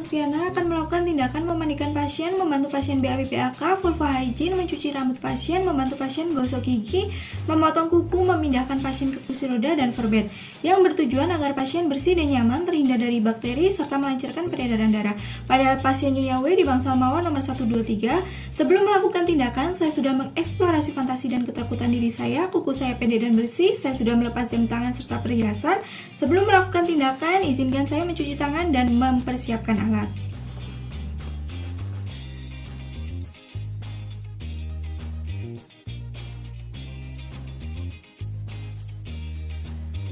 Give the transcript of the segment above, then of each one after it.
Lutfiana akan melakukan tindakan memandikan pasien, membantu pasien BAB-PAK, vulva hygiene, mencuci rambut pasien, membantu pasien gosok gigi, memotong kuku, memindahkan pasien ke kursi roda dan verbed, yang bertujuan agar pasien bersih dan nyaman, terhindar dari bakteri, serta melancarkan peredaran darah. Pada pasien Nyonya W di bangsal mawar nomor 123, sebelum melakukan tindakan, saya sudah mengeksplorasi fantasi dan ketakutan diri saya, kuku saya pendek dan bersih, saya sudah melepas jam tangan serta perhiasan. Sebelum melakukan tindakan, izinkan saya mencuci tangan dan mempersiapkan alat.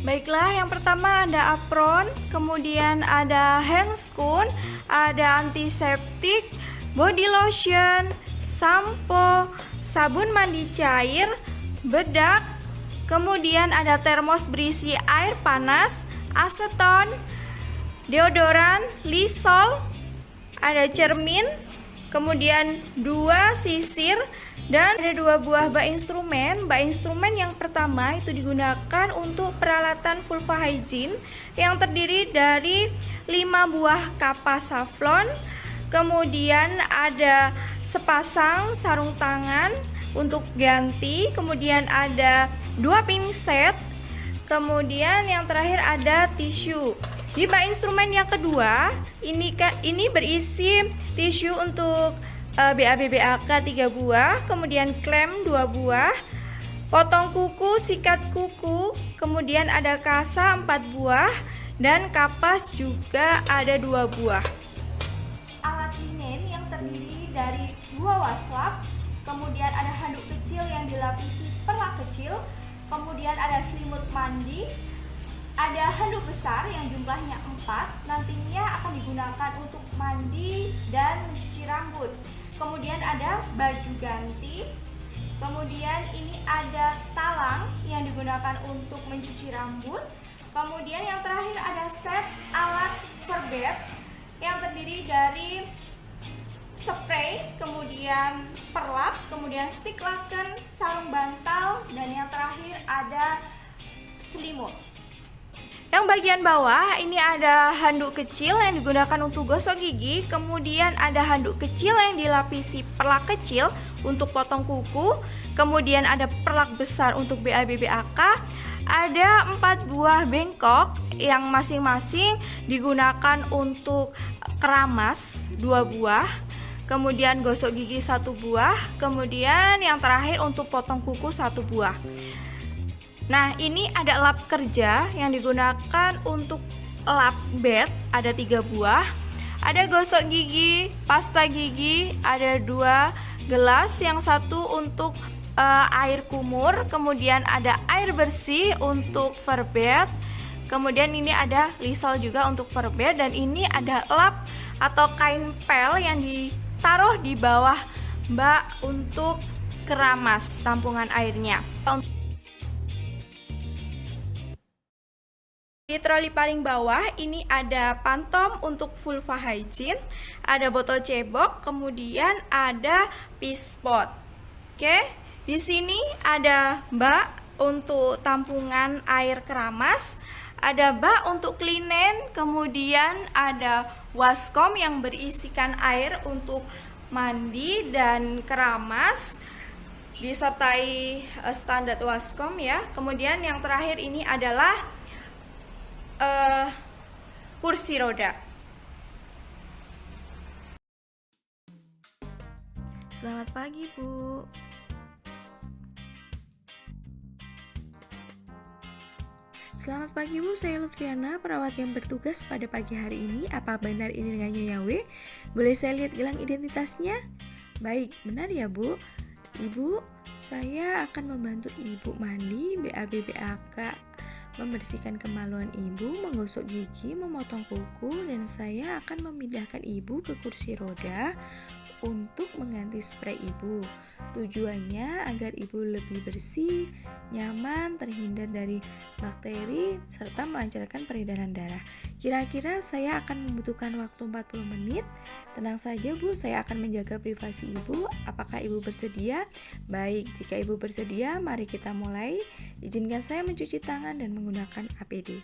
Baiklah, yang pertama ada apron, kemudian ada handscoon, ada antiseptik, body lotion, sampo, sabun mandi cair, bedak, kemudian ada termos berisi air panas, aseton, deodoran, Lysol, ada cermin, kemudian 2 sisir, dan ada 2 buah bak instrumen. Bak instrumen yang pertama itu digunakan untuk peralatan vulva hygiene yang terdiri dari 5 buah kapas safflon, kemudian ada sepasang sarung tangan untuk ganti, kemudian ada 2 pinset, kemudian yang terakhir ada tisu. Di bak instrumen yang kedua, ini berisi tisu untuk BAB-BAK 3 buah, kemudian klem 2 buah, potong kuku, sikat kuku, kemudian ada kasa 4 buah, dan kapas juga ada 2 buah. Alat linen yang terdiri dari 2 waslap, kemudian ada handuk kecil yang dilapisi perlak kecil, kemudian ada selimut mandi, ada handuk besar yang jumlahnya 4, nantinya akan digunakan untuk mandi dan mencuci rambut. Kemudian ada baju ganti, kemudian ini ada talang yang digunakan untuk mencuci rambut, kemudian yang terakhir ada set alat verbed yang terdiri dari spray, kemudian perlap, kemudian stick laken, sarung bantal, dan yang terakhir ada selimut. Yang bagian bawah ini ada handuk kecil yang digunakan untuk gosok gigi, kemudian ada handuk kecil yang dilapisi perlak kecil untuk potong kuku, kemudian ada perlak besar untuk BAB-BAK, ada 4 buah bengkok yang masing-masing digunakan untuk keramas 2 buah, kemudian gosok gigi 1 buah, kemudian yang terakhir untuk potong kuku 1 buah. Nah, ini ada lap kerja yang digunakan untuk lap bed, ada 3 buah, ada gosok gigi, pasta gigi, ada 2 gelas, yang satu untuk air kumur, kemudian ada air bersih untuk verbed, kemudian ini ada Lysol juga untuk verbed, dan ini ada lap atau kain pel yang ditaruh di bawah bak untuk keramas tampungan airnya. Di troli paling bawah ini ada pantom untuk vulva hygiene, ada botol cebok, kemudian ada pispot. Oke, di sini ada bak untuk tampungan air keramas, ada bak untuk linen, kemudian ada waskom yang berisikan air untuk mandi dan keramas, disertai standar waskom ya. Kemudian yang terakhir ini adalah kursi roda. Selamat pagi, Bu. Selamat pagi, Bu. Saya Lutfiana, perawat yang bertugas pada pagi hari ini. Apa benar ini dengan Nyonya W? Boleh saya lihat gelang identitasnya? Baik, benar ya, Bu. Ibu, saya akan membantu Ibu mandi, BAB-BAK, membersihkan kemaluan Ibu, menggosok gigi, memotong kuku, dan saya akan memindahkan Ibu ke kursi roda untuk mengganti spray Ibu. Tujuannya agar Ibu lebih bersih, nyaman, terhindar dari bakteri, serta melancarkan peredaran darah. Kira-kira saya akan membutuhkan waktu 40 menit. Tenang saja, Bu, saya akan menjaga privasi Ibu. Apakah Ibu bersedia? Baik, jika Ibu bersedia, mari kita mulai. Izinkan saya mencuci tangan dan menggunakan APD.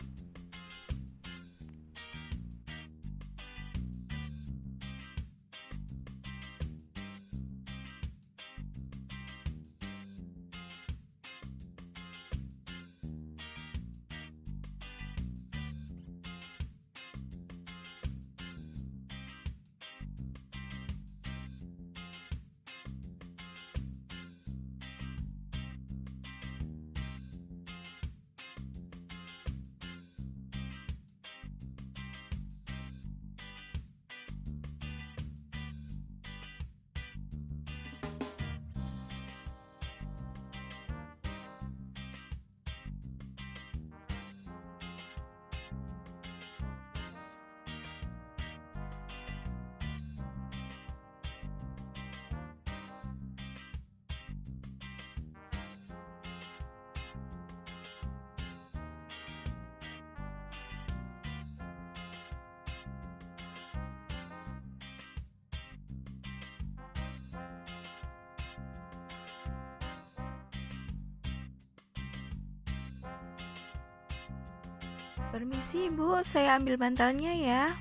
Permisi Bu, saya ambil bantalnya ya.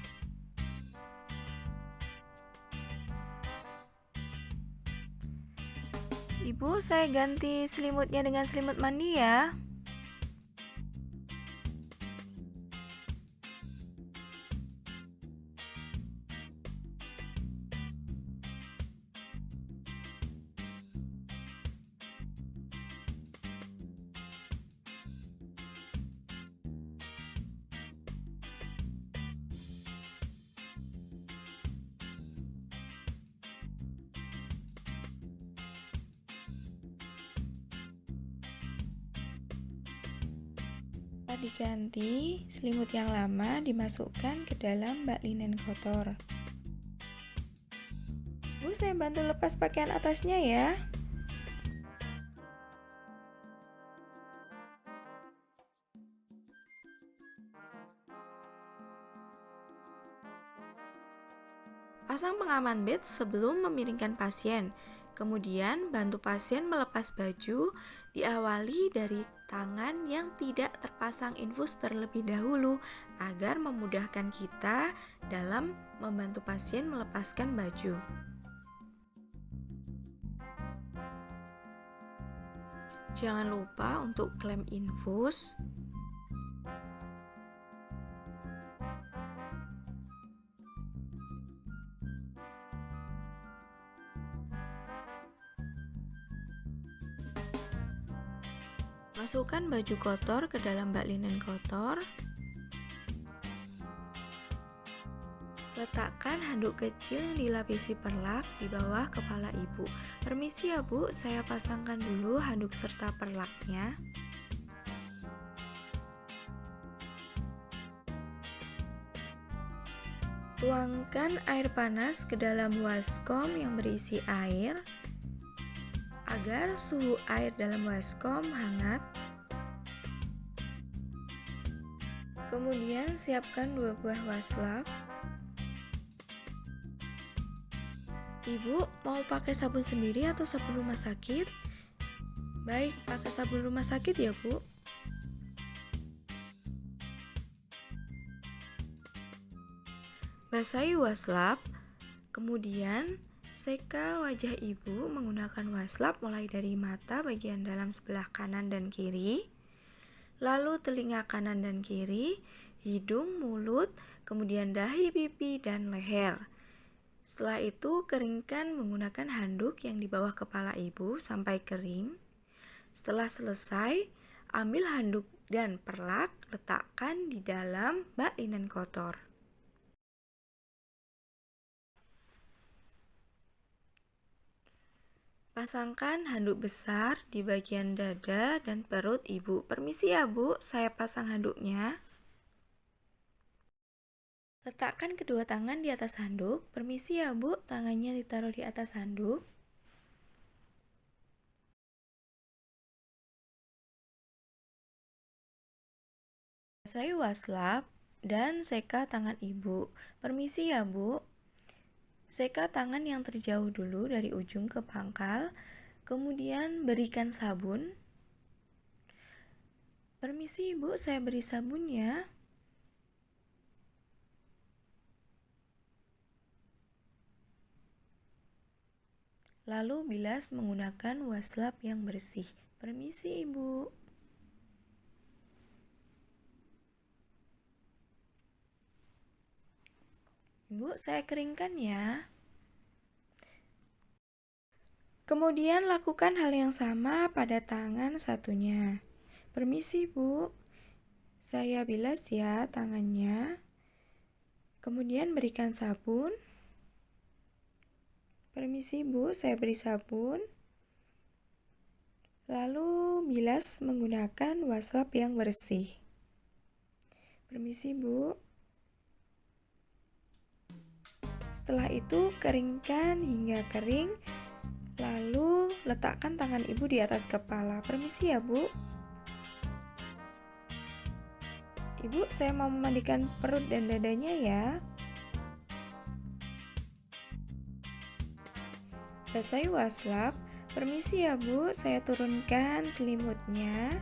Ibu, saya ganti selimutnya dengan selimut mandi ya. Setelah diganti, selimut yang lama dimasukkan ke dalam bak linen kotor. Bu, saya bantu lepas pakaian atasnya ya. Pasang pengaman bed sebelum memiringkan pasien. Kemudian bantu pasien melepas baju, diawali dari tangan yang tidak terpasang infus terlebih dahulu agar memudahkan kita dalam membantu pasien melepaskan baju. Jangan lupa untuk klem infus. Masukkan baju kotor ke dalam bak linen kotor. Letakkan handuk kecil yang dilapisi perlak di bawah kepala ibu. Permisi ya Bu, saya pasangkan dulu handuk serta perlaknya. Tuangkan air panas ke dalam waskom yang berisi air agar suhu air dalam waskom hangat. Kemudian siapkan 2 buah waslap. Ibu mau pakai sabun sendiri atau sabun rumah sakit? Baik, pakai sabun rumah sakit ya Bu. Basahi waslap, kemudian seka wajah ibu menggunakan waslap mulai dari mata bagian dalam sebelah kanan dan kiri, lalu telinga kanan dan kiri, hidung, mulut, kemudian dahi, pipi, dan leher. Setelah itu keringkan menggunakan handuk yang di bawah kepala ibu sampai kering. Setelah selesai, ambil handuk dan perlak, letakkan di dalam bak linen kotor. Pasangkan handuk besar di bagian dada dan perut ibu. Permisi ya Bu, saya pasang handuknya. Letakkan kedua tangan di atas handuk. Permisi ya Bu, tangannya ditaruh di atas handuk. Basahi waslap dan seka tangan ibu. Permisi ya Bu. Seka tangan yang terjauh dulu dari ujung ke pangkal, kemudian berikan sabun. Permisi Ibu, saya beri sabun ya. Lalu bilas menggunakan waslap yang bersih. Permisi Ibu. Ibu, saya keringkan ya. Kemudian lakukan hal yang sama pada tangan satunya. Permisi Bu, saya bilas ya tangannya. Kemudian berikan sabun. Permisi Bu, saya beri sabun. Lalu bilas menggunakan waslap yang bersih. Permisi Bu. Setelah itu keringkan hingga kering. Lalu letakkan tangan ibu di atas kepala. Permisi ya Bu. Ibu, saya mau memandikan perut dan dadanya ya. Basahi waslap. Permisi ya Bu, saya turunkan selimutnya.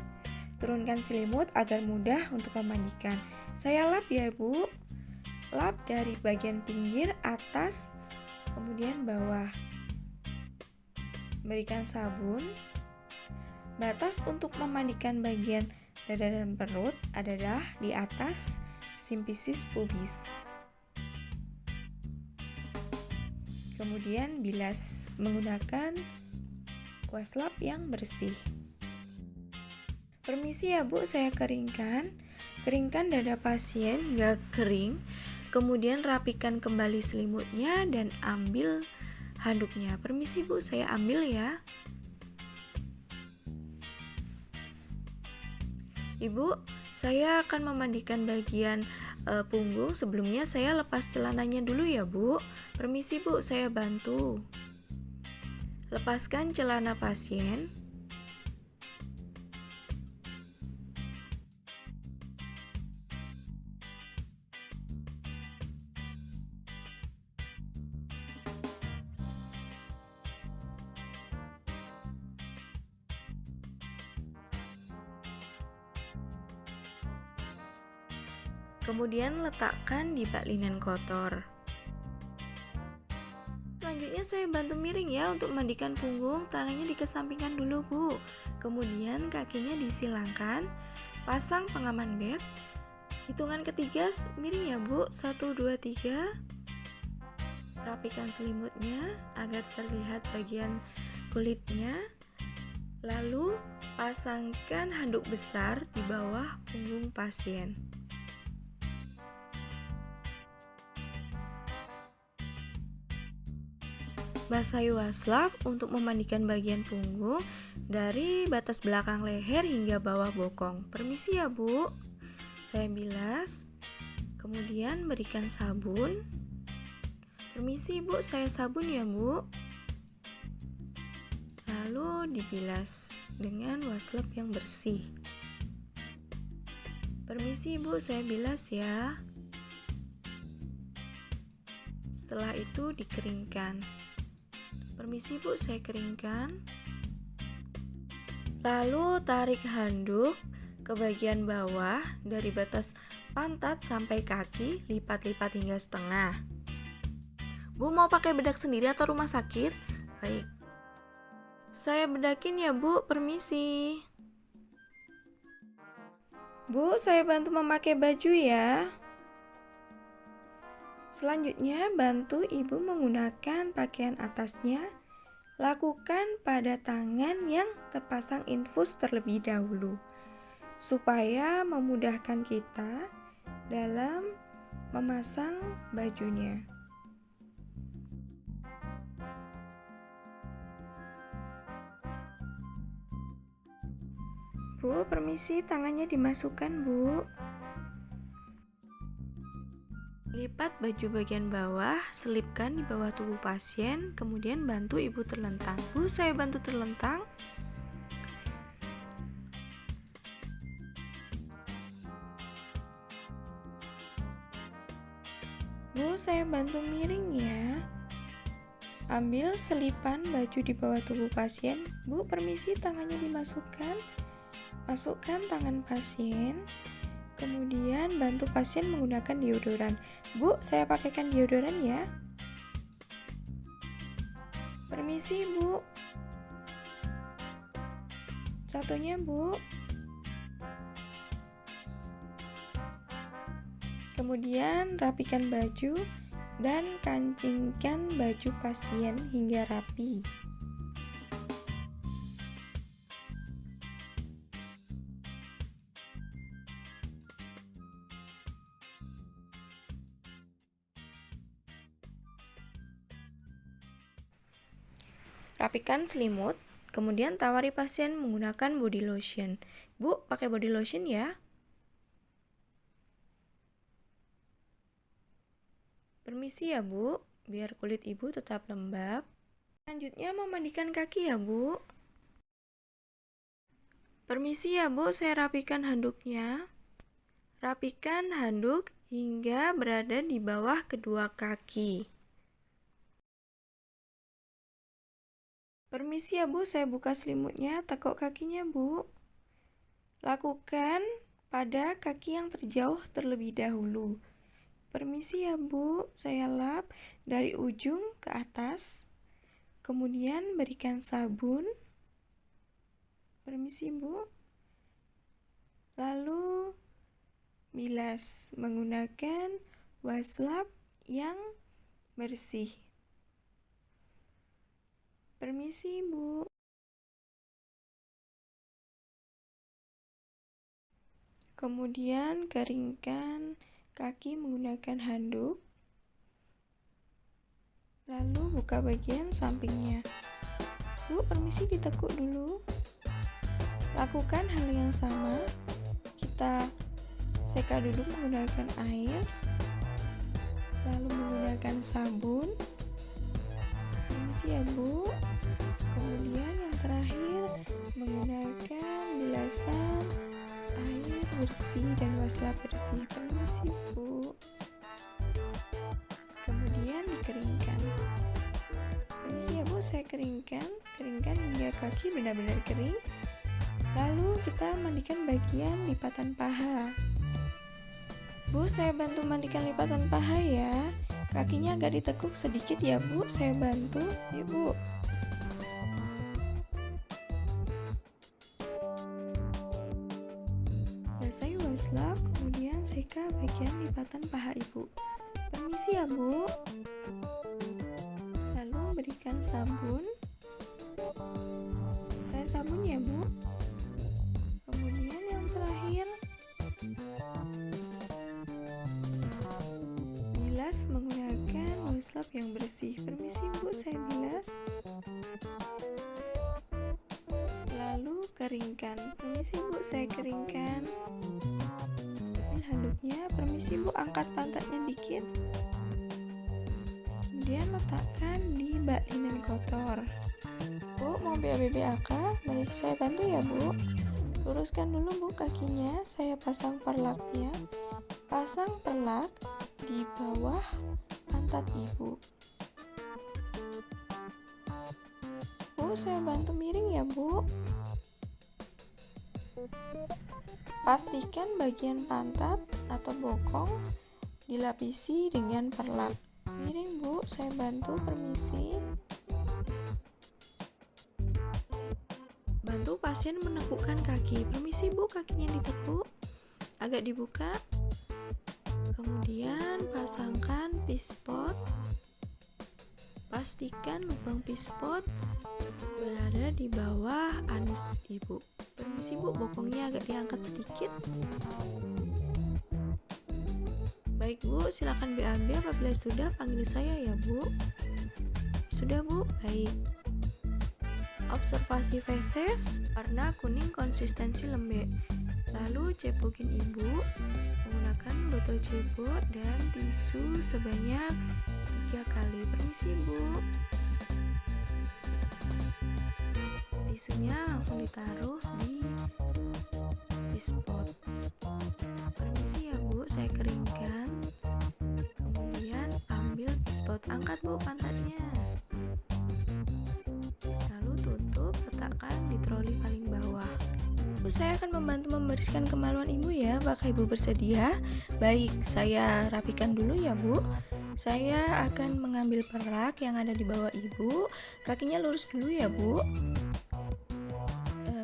Turunkan selimut agar mudah untuk memandikan. Saya lap ya Bu. Lap dari bagian pinggir, atas, kemudian bawah. Berikan sabun. Batas untuk memandikan bagian dada dan perut adalah di atas simpisis pubis. Kemudian bilas menggunakan waslap yang bersih. Permisi ya Bu, saya keringkan. Keringkan dada pasien hingga kering. Kemudian rapikan kembali selimutnya dan ambil handuknya. Permisi Bu, saya ambil ya. Ibu, saya akan memandikan bagian punggung. Sebelumnya saya lepas celananya dulu ya Bu. Permisi Bu, saya bantu. Lepaskan celana pasien. Kemudian letakkan di bak linen kotor. Selanjutnya saya bantu miring ya untuk memandikan punggung. Tangannya dikesampingkan dulu Bu. Kemudian kakinya disilangkan. Pasang pengaman bed. Hitungan ketiga miring ya Bu. 1, 2, 3. Rapikan selimutnya agar terlihat bagian kulitnya. Lalu pasangkan handuk besar di bawah punggung pasien. Basahi waslap untuk memandikan bagian punggung dari batas belakang leher hingga bawah bokong. Permisi ya Bu, saya bilas. Kemudian berikan sabun. Permisi Bu, saya sabun ya Bu. Lalu dibilas dengan waslap yang bersih. Permisi Bu, saya bilas ya. Setelah itu dikeringkan. Permisi Bu, saya keringkan. Lalu tarik handuk ke bagian bawah dari batas pantat sampai kaki, lipat-lipat hingga setengah. Bu mau pakai bedak sendiri atau rumah sakit? Baik. Saya bedakin ya Bu, permisi. Bu, saya bantu memakai baju ya. Selanjutnya, bantu Ibu menggunakan pakaian atasnya. Lakukan pada tangan yang terpasang infus terlebih dahulu, supaya memudahkan kita dalam memasang bajunya. Bu, permisi, tangannya dimasukkan Bu. Lipat baju bagian bawah, selipkan di bawah tubuh pasien, kemudian bantu Ibu terlentang. Bu, saya bantu terlentang. Bu, saya bantu miring ya. Ambil selipan baju di bawah tubuh pasien. Bu, permisi, tangannya dimasukkan. Masukkan tangan pasien. Kemudian bantu pasien menggunakan deodoran. Bu, saya pakaikan deodoran ya. Permisi Bu. Satunya Bu. Kemudian rapikan baju dan kancingkan baju pasien hingga rapi. Rapikan selimut, kemudian tawari pasien menggunakan body lotion. Bu, pakai body lotion ya. Permisi ya Bu, biar kulit Ibu tetap lembab. Selanjutnya memandikan kaki ya Bu. Permisi ya Bu, saya rapikan handuknya. Rapikan handuk hingga berada di bawah kedua kaki. Permisi ya Bu, saya buka selimutnya, tekuk kakinya Bu. Lakukan pada kaki yang terjauh terlebih dahulu. Permisi ya Bu, saya lap dari ujung ke atas. Kemudian berikan sabun. Permisi Bu. Lalu bilas menggunakan wastafel yang bersih. Permisi Bu. Kemudian keringkan kaki menggunakan handuk. Lalu buka bagian sampingnya. Bu, permisi ditekuk dulu. Lakukan hal yang sama. Kita seka dulu menggunakan air. Lalu menggunakan sabun. Permisi ya Bu. Kemudian yang terakhir menggunakan bilasan air bersih dan wastafel bersih. Permisi Bu. Kemudian dikeringkan. Permisi ya Bu, saya keringkan hingga kaki benar-benar kering. Lalu kita mandikan bagian lipatan paha. Bu, saya bantu mandikan lipatan paha ya. Kakinya agak ditekuk sedikit ya Bu, saya bantu. Ibu. Basahi wastafel, kemudian seka bagian lipatan paha Ibu. Permisi ya Bu. Lalu berikan sabun. Saya sabun ya Bu. Kemudian yang terakhir bilas menggunakan wastafel yang bersih. Permisi Bu, saya bilas. Lalu keringkan. Permisi Bu, saya keringkan. Ambil handuknya. Permisi Bu, angkat pantatnya dikit. Kemudian letakkan di bak linen kotor. Bu, mau BAB AK? Baik, saya bantu ya Bu. Luruskan dulu Bu kakinya. Saya pasang perlaknya. Pasang perlak di bawah pantat Ibu. Bu, saya bantu miring ya Bu. Pastikan bagian pantat atau bokong dilapisi dengan perlak. Miring Bu, saya bantu, permisi. Bantu pasien menekukkan kaki. Permisi Bu, kakinya ditekuk, agak dibuka. Kemudian pasangkan pispot. Pastikan lubang pispot berada di bawah anus Ibu. Permisi Bu, bokongnya agak diangkat sedikit. Baik Bu, silakan BAB. Apabila sudah, panggil saya ya Bu. Sudah Bu, baik. Observasi feses, warna kuning, konsistensi lembek. Lalu cepokin Ibu menggunakan botol cepot dan tisu sebanyak 3 kali. Permisi Bu. Tisunya langsung ditaruh di pispot. Permisi ya Bu, saya keringkan. Kemudian ambil pispot, angkat Bu pantatnya. Lalu tutup, letakkan di troli paling bawah. Bu, saya akan membantu membersihkan kemaluan Ibu ya. Apakah Ibu bersedia? Baik, saya rapikan dulu ya Bu. Saya akan mengambil perlak yang ada di bawah Ibu. Kakinya lurus dulu ya Bu.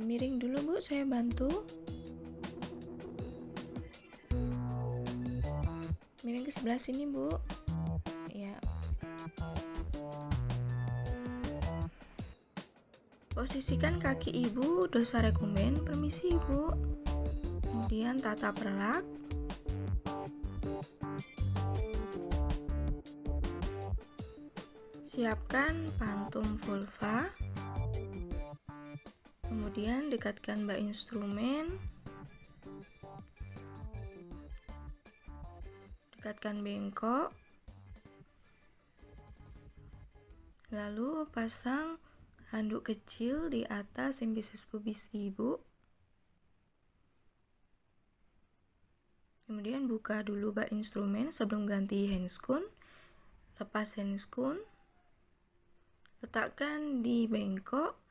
Miring dulu Bu, saya bantu. Miring ke sebelah sini Bu. Ya. Posisikan kaki Ibu dosa rekomen. Permisi Ibu. Kemudian tata perlak. Siapkan pantum vulva. Kemudian dekatkan bak instrumen. Dekatkan bengkok. Lalu pasang handuk kecil di atas sembises pubis Ibu. Kemudian buka dulu bak instrumen sebelum ganti handscoon. Lepas handscoon. Letakkan di bengkok.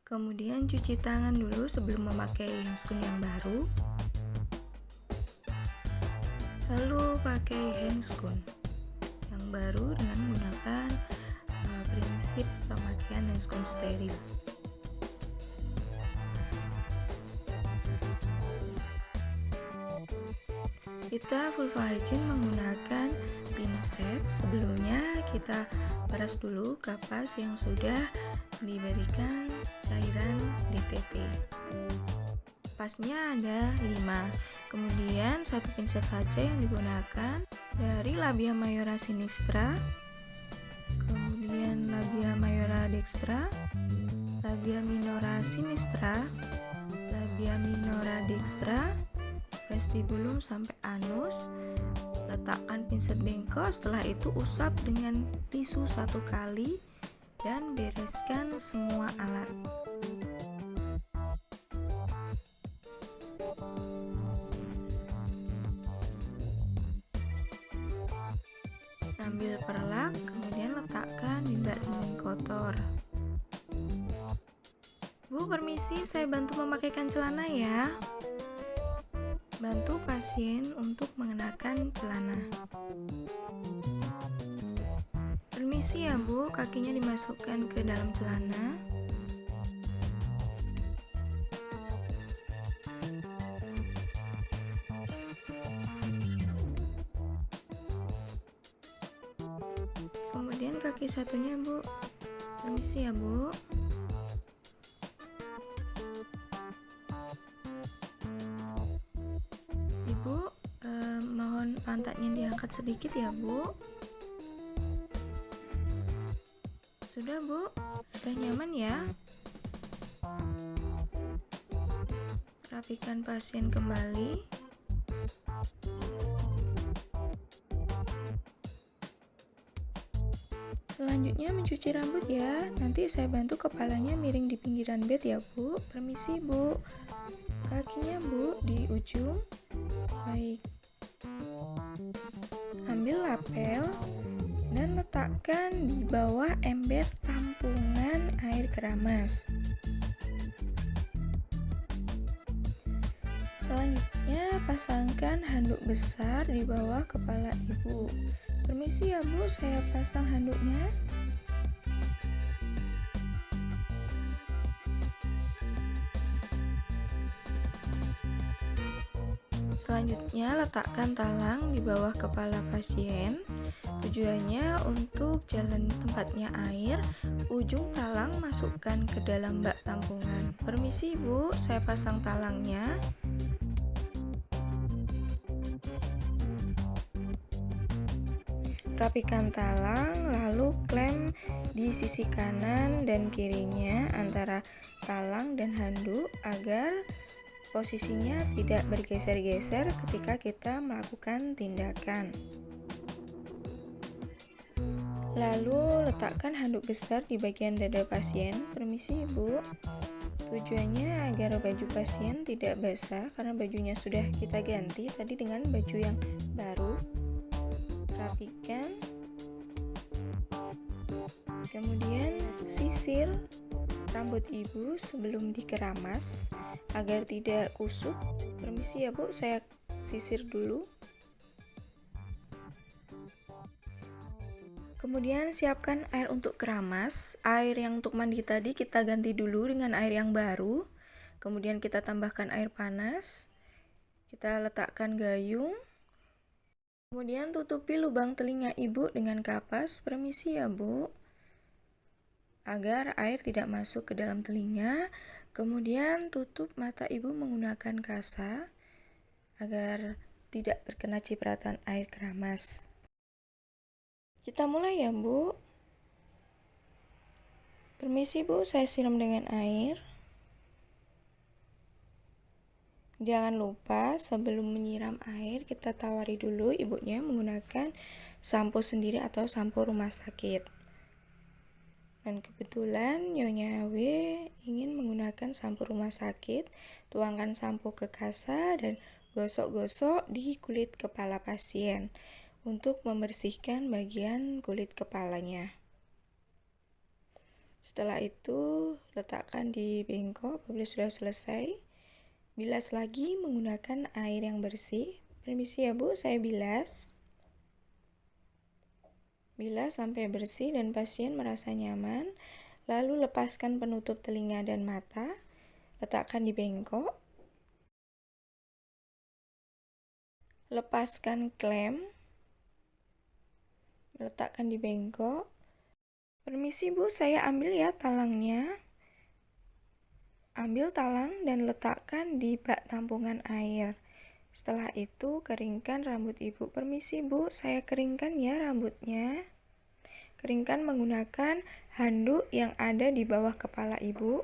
Kemudian cuci tangan dulu sebelum memakai handscoon yang baru. Lalu pakai handscoon yang baru dengan menggunakan prinsip pemakaian handscoon steril. Kita vulva hygiene menggunakan pinset. Sebelumnya kita peras dulu kapas yang sudah diberikan cairan DTT. Kapasnya ada 5. Kemudian satu pinset saja yang digunakan dari labia mayora sinistra, kemudian labia mayora dextra, labia minora sinistra, labia minora dextra, vestibulum sampai anus. Letakkan pinset bengkok, setelah itu usap dengan tisu 1 kali dan bereskan semua alat. Ambil perlak, kemudian letakkan di bak dingin kotor. Bu, permisi, saya bantu memakaikan celana ya. Bantu pasien untuk mengenakan celana. Permisi ya Bu, kakinya dimasukkan ke dalam celana. Kemudian kaki satunya Bu. Permisi ya Bu. Ibu, mohon pantatnya diangkat sedikit ya Bu. Sudah Bu, sudah nyaman ya. Rapikan pasien kembali. Selanjutnya mencuci rambut ya. Nanti saya bantu kepalanya miring di pinggiran bed ya Bu. Permisi Bu. Kakinya Bu di ujung. Baik. Ambil lapel dan letakkan di bawah ember tampungan air keramas. Selanjutnya pasangkan handuk besar di bawah kepala ibu. Permisi ya Bu, saya pasang handuknya. Selanjutnya letakkan talang di bawah kepala pasien. Tujuannya untuk jalan tempatnya air, ujung talang masukkan ke dalam bak tampungan. Permisi Bu, saya pasang talangnya. Rapikan talang, lalu klem di sisi kanan dan kirinya antara talang dan handuk agar posisinya tidak bergeser-geser ketika kita melakukan tindakan. Lalu letakkan handuk besar di bagian dada pasien. Permisi Ibu. Tujuannya agar baju pasien tidak basah karena bajunya sudah kita ganti tadi dengan baju yang baru. Rapikan. Kemudian sisir rambut ibu sebelum dikeramas agar tidak kusut. Permisi ya Bu, saya sisir dulu. Kemudian siapkan air untuk keramas. Air yang untuk mandi tadi kita ganti dulu dengan air yang baru. Kemudian kita tambahkan air panas. Kita letakkan gayung. Kemudian tutupi lubang telinga ibu dengan kapas. Permisi ya Bu, agar air tidak masuk ke dalam telinga. Kemudian tutup mata ibu menggunakan kasa agar tidak terkena cipratan air keramas. Kita mulai ya Bu. Permisi Bu, saya siram dengan air. Jangan lupa sebelum menyiram air kita tawari dulu ibunya menggunakan sampo sendiri atau sampo rumah sakit. Dan kebetulan Nyonya W ingin menggunakan sampo rumah sakit. Tuangkan sampo ke kasa dan gosok-gosok di kulit kepala pasien untuk membersihkan bagian kulit kepalanya. Setelah itu letakkan di bengkok apabila sudah selesai. Bilas lagi menggunakan air yang bersih. Permisi ya Bu, saya bilas. Bilas sampai bersih dan pasien merasa nyaman. Lalu lepaskan penutup telinga dan mata. Letakkan di bengkok. Lepaskan klem. Letakkan di bengkok. Permisi Bu, saya ambil ya talangnya. Ambil talang dan letakkan di bak tampungan air. Setelah itu keringkan rambut Ibu. Permisi Bu, saya keringkan ya rambutnya. Keringkan menggunakan handuk yang ada di bawah kepala Ibu.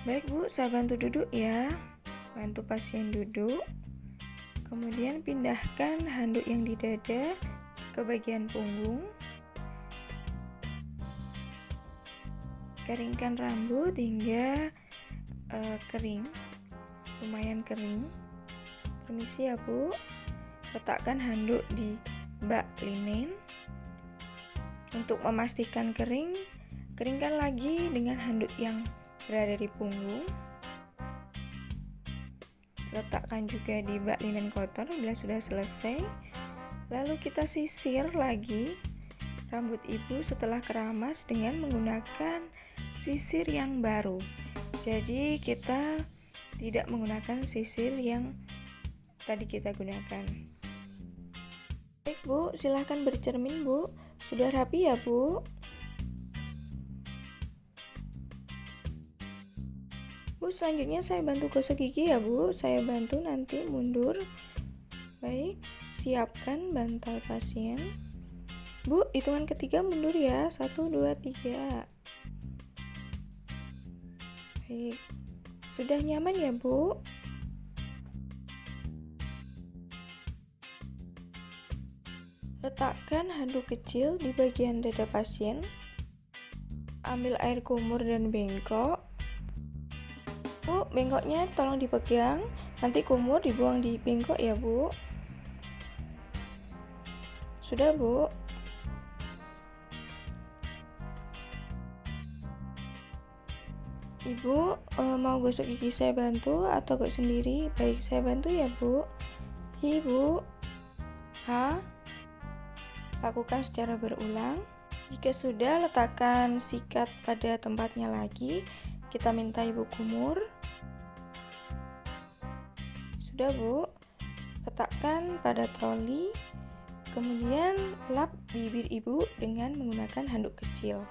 Baik Bu, saya bantu duduk ya. Bantu pasien duduk. Kemudian pindahkan handuk yang di dada ke bagian punggung. Keringkan rambut hingga kering, lumayan kering. Permisi ya Bu, letakkan handuk di bak linen. Untuk memastikan kering, keringkan lagi dengan handuk yang berada di punggung. Letakkan juga di bak linen kotor bila sudah selesai. Lalu kita sisir lagi rambut Ibu setelah keramas dengan menggunakan sisir yang baru. Jadi kita tidak menggunakan sisir yang tadi kita gunakan. Baik Bu, silahkan bercermin Bu. Sudah rapi ya Bu? Bu, selanjutnya saya bantu gosok gigi ya Bu. Saya bantu nanti mundur. Baik, siapkan bantal pasien. Bu, hitungan ketiga mundur ya. 1, 2, 3. Baik, sudah nyaman ya Bu? Letakkan handuk kecil di bagian dada pasien. Ambil air kumur dan bengkok. Bu, bengkoknya tolong dipegang. Nanti kumur dibuang di bengkok ya Bu. Sudah Bu. Ibu mau gosok gigi saya bantu atau kok sendiri? Baik, saya bantu ya Bu. Ibu. Lakukan secara berulang. Jika sudah, letakkan sikat pada tempatnya lagi. Kita minta Ibu kumur. Sudah Bu. Letakkan pada troli. Kemudian lap bibir Ibu dengan menggunakan handuk kecil.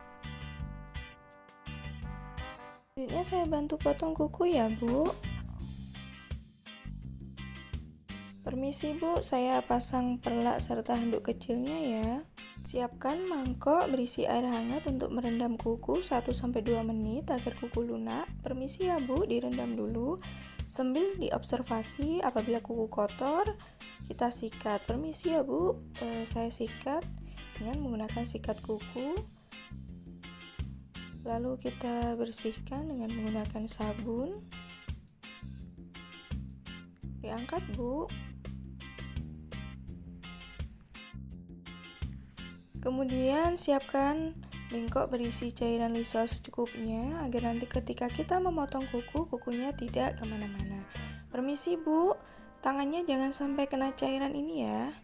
Selanjutnya saya bantu potong kuku ya Bu. Permisi Bu, saya pasang perlak serta handuk kecilnya ya. Siapkan mangkok berisi air hangat untuk merendam kuku 1-2 menit agar kuku lunak. Permisi ya Bu, direndam dulu. Sambil diobservasi apabila kuku kotor, kita sikat. Permisi ya Bu, saya sikat dengan menggunakan sikat kuku. Lalu kita bersihkan dengan menggunakan sabun. Diangkat Bu. Kemudian siapkan bengkok berisi cairan Lysol secukupnya agar nanti ketika kita memotong kuku, kukunya tidak kemana-mana. Permisi Bu, tangannya jangan sampai kena cairan ini ya.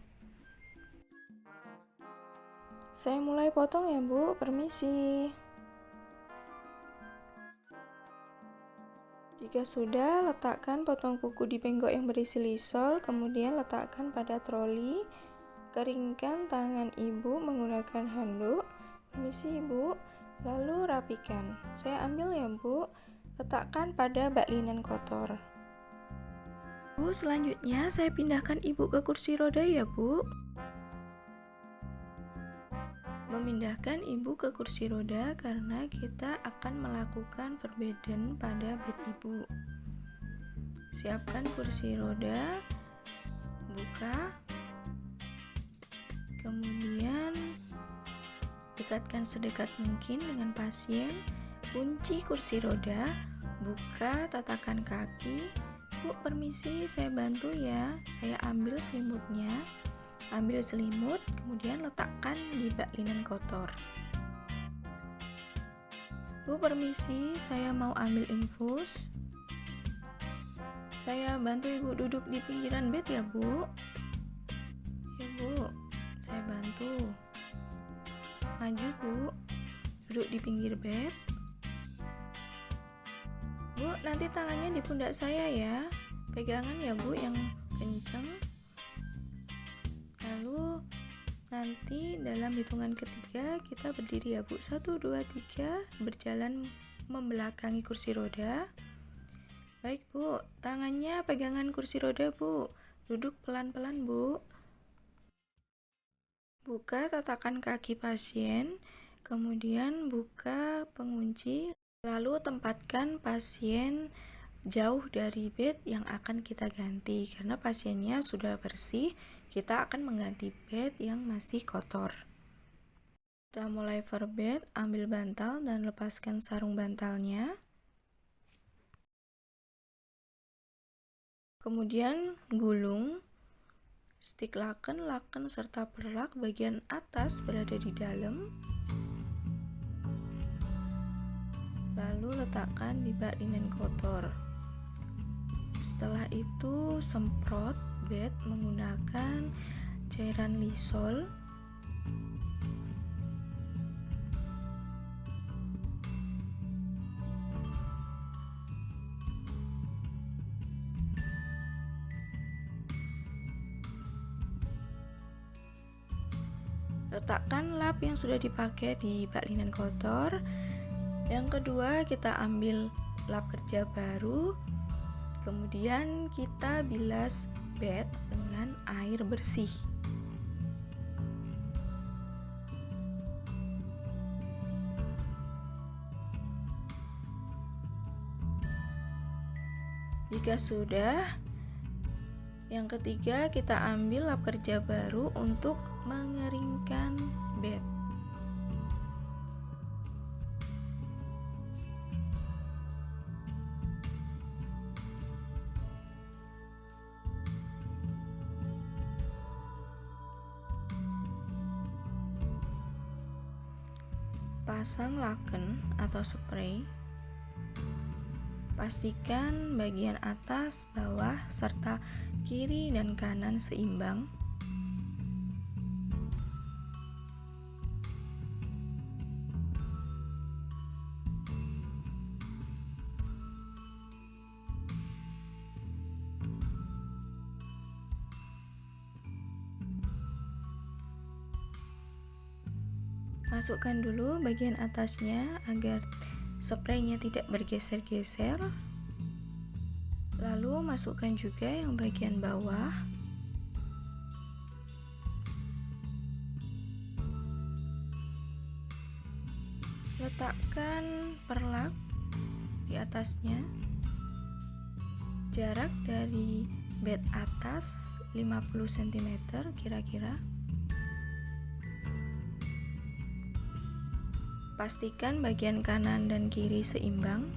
Saya mulai potong ya Bu, permisi. Jika sudah, letakkan potong kuku di bengkok yang berisi Lysol, kemudian letakkan pada troli. Keringkan tangan Ibu menggunakan handuk. Permisi Ibu, lalu rapikan. Saya ambil ya Bu, letakkan pada bak linen kotor. Bu, selanjutnya saya pindahkan Ibu ke kursi roda ya Bu. Memindahkan Ibu ke kursi roda karena kita akan melakukan verbeden pada bed Ibu. Siapkan kursi roda, buka, kemudian dekatkan sedekat mungkin dengan pasien, kunci kursi roda, buka tatakan kaki. Bu, permisi saya bantu ya, saya ambil selimutnya. Ambil selimut, kemudian letakkan di bak linen kotor. Bu, permisi, saya mau ambil infus. Saya bantu Ibu duduk di pinggiran bed ya, Bu. Ya, Bu, saya bantu. Maju, Bu. Duduk di pinggir bed. Bu, nanti tangannya di pundak saya ya. Pegangan ya, Bu, yang kenceng. Lalu nanti dalam hitungan ketiga kita berdiri ya, Bu. 1, 2, 3, berjalan membelakangi kursi roda. Baik, Bu, tangannya pegangan kursi roda, Bu. Duduk pelan-pelan, Bu. Buka tatakan kaki pasien, kemudian buka pengunci, lalu tempatkan pasien jauh dari bed yang akan kita ganti. Karena pasiennya sudah bersih, kita akan mengganti bed yang masih kotor. Kita mulai verbed, ambil bantal dan lepaskan sarung bantalnya. Kemudian gulung. Stik laken, serta perlak bagian atas berada di dalam. Lalu letakkan di bak linen kotor. Setelah itu semprot bed menggunakan cairan Lysol. Letakkan lap yang sudah dipakai di bak linen kotor. Yang kedua, kita ambil lap kerja baru. Kemudian kita bilas bed dengan air bersih. Jika sudah, yang ketiga kita ambil lap kerja baru untuk mengeringkan bed. Pasang laken atau spray. Pastikan bagian atas, bawah, serta kiri dan kanan seimbang. Masukkan dulu bagian atasnya agar spraynya tidak bergeser-geser. Lalu masukkan juga yang bagian bawah. Letakkan perlak di atasnya. Jarak dari bed atas 50 cm kira-kira. Pastikan bagian kanan dan kiri seimbang.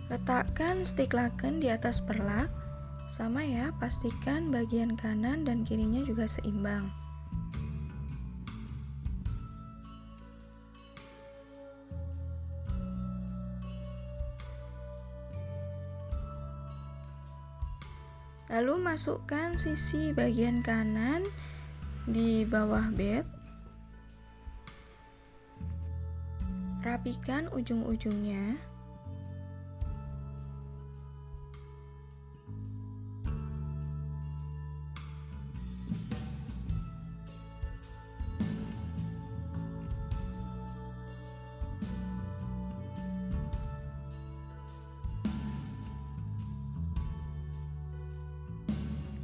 Letakkan stik laken di atas perlak. Sama ya, pastikan bagian kanan dan kirinya juga seimbang. Lalu masukkan sisi bagian kanan di bawah bed. Rapikan ujung-ujungnya.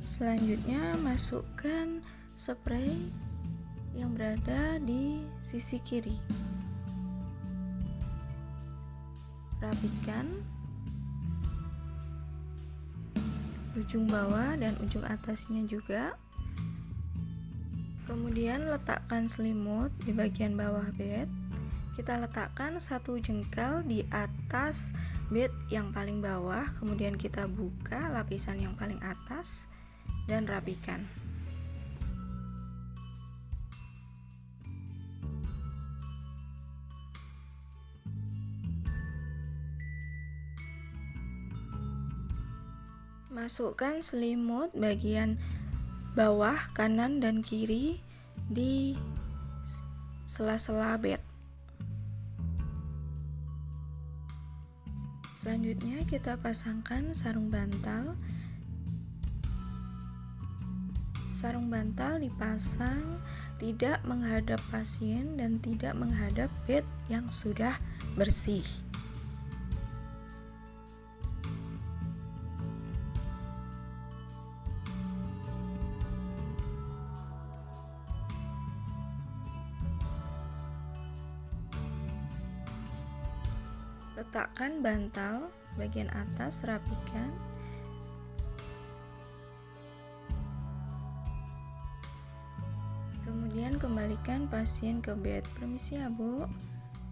Selanjutnya masukkan spray yang berada di sisi kiri. Rapikan ujung bawah dan ujung atasnya juga. Kemudian letakkan selimut di bagian bawah bed. Kita letakkan satu jengkal di atas bed yang paling bawah. Kemudian kita buka lapisan yang paling atas dan rapikan. Masukkan selimut bagian bawah, kanan, dan kiri di sela-sela bed. Selanjutnya kita pasangkan sarung bantal. Sarung bantal dipasang tidak menghadap pasien dan tidak menghadap bed yang sudah bersih. Letakkan bantal bagian atas, rapikan. Kemudian kembalikan pasien ke bed. Permisi ya, Bu.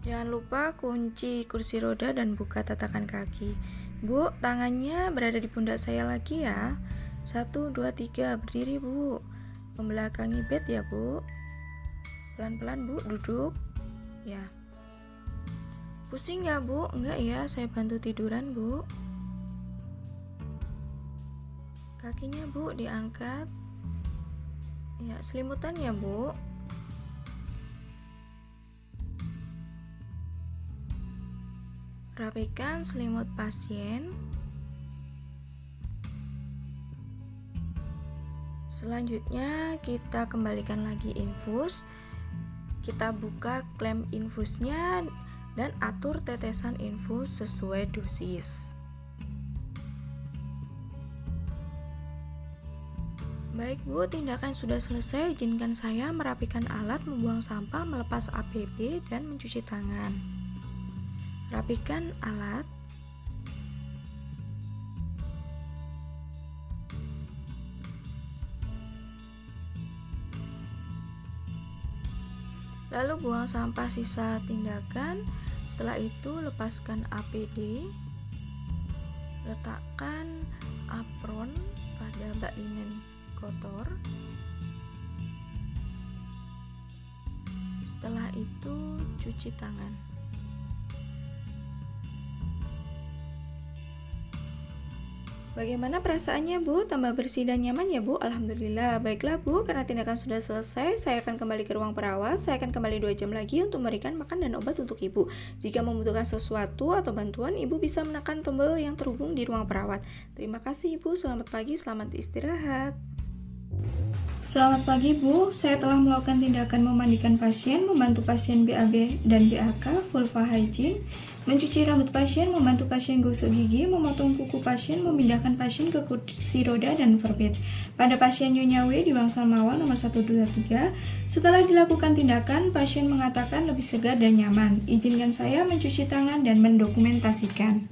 Jangan lupa kunci kursi roda dan buka tatakan kaki. Bu, tangannya berada di pundak saya lagi ya. 1, 2, 3, berdiri, Bu. Membelakangi bed ya, Bu. Pelan-pelan, Bu, duduk. Ya. Pusing ya, Bu? Enggak ya, saya bantu tiduran, Bu. Kakinya, Bu, diangkat. Ya, selimutan ya, Bu. Rapikan selimut pasien. Selanjutnya kita kembalikan lagi infus. Kita buka klem infusnya dan atur tetesan infus sesuai dosis. Baik, Bu, tindakan sudah selesai. Izinkan saya merapikan alat, membuang sampah, melepas APD, dan mencuci tangan. Rapikan alat. Lalu buang sampah sisa tindakan. Setelah itu lepaskan APD. Letakkan apron pada bak linen kotor. Setelah itu cuci tangan. Bagaimana perasaannya, Bu? Tambah bersih dan nyaman ya, Bu? Alhamdulillah. Baiklah, Bu, karena tindakan sudah selesai, saya akan kembali ke ruang perawat. Saya akan kembali 2 jam lagi untuk memberikan makan dan obat untuk Ibu. Jika membutuhkan sesuatu atau bantuan, Ibu bisa menekan tombol yang terhubung di ruang perawat. Terima kasih, Ibu. Selamat pagi, selamat istirahat. Selamat pagi, Bu. Saya telah melakukan tindakan memandikan pasien, membantu pasien BAB dan BAK, vulva hygiene, mencuci rambut pasien, membantu pasien gosok gigi, memotong kuku pasien, memindahkan pasien ke kursi roda dan overbed. Pada pasien Nyonya W di bangsal Mawar nomor 123, setelah dilakukan tindakan, pasien mengatakan lebih segar dan nyaman. Izinkan saya mencuci tangan dan mendokumentasikan.